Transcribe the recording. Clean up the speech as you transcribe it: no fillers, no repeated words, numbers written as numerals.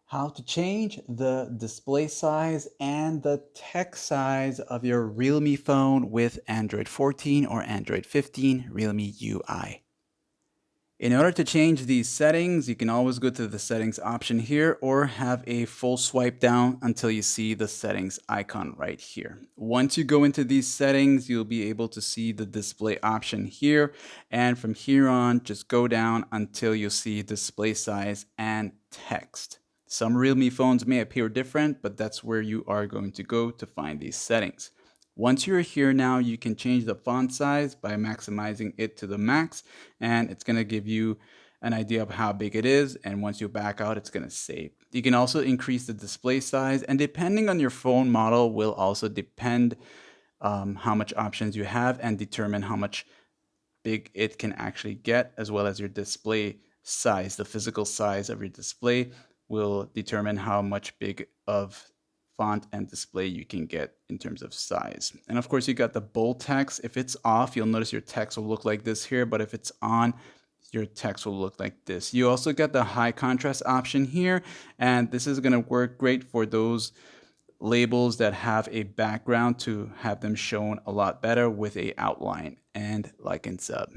How to change the display size and the text size of your Realme phone with Android 14 or Android 15 Realme UI. In order to change these settings, you can always go to the settings option here or have a full swipe down until you see the settings icon right here. Once you go into these settings, you'll be able to see the display option here. And from here on, just go down until you see display size and text. Some Realme phones may appear different, but that's where you are going to go to find these settings. Once you're here now, you can change the font size by maximizing it to the max, and it's going to give you an idea of how big it is. And once you back out, it's going to save. You can also increase the display size, and depending on your phone model will also depend how much options you have and determine how much big it can actually get, as well as your display size. The physical size of your display will determine how much big of font and display you can get in terms of size. And of course, you got the bold text. If it's off, you'll notice your text will look like this here, but if it's on, your text will look like this. You also get the high contrast option here, and this is going to work great for those labels that have a background to have them shown a lot better with a outline. And like and sub.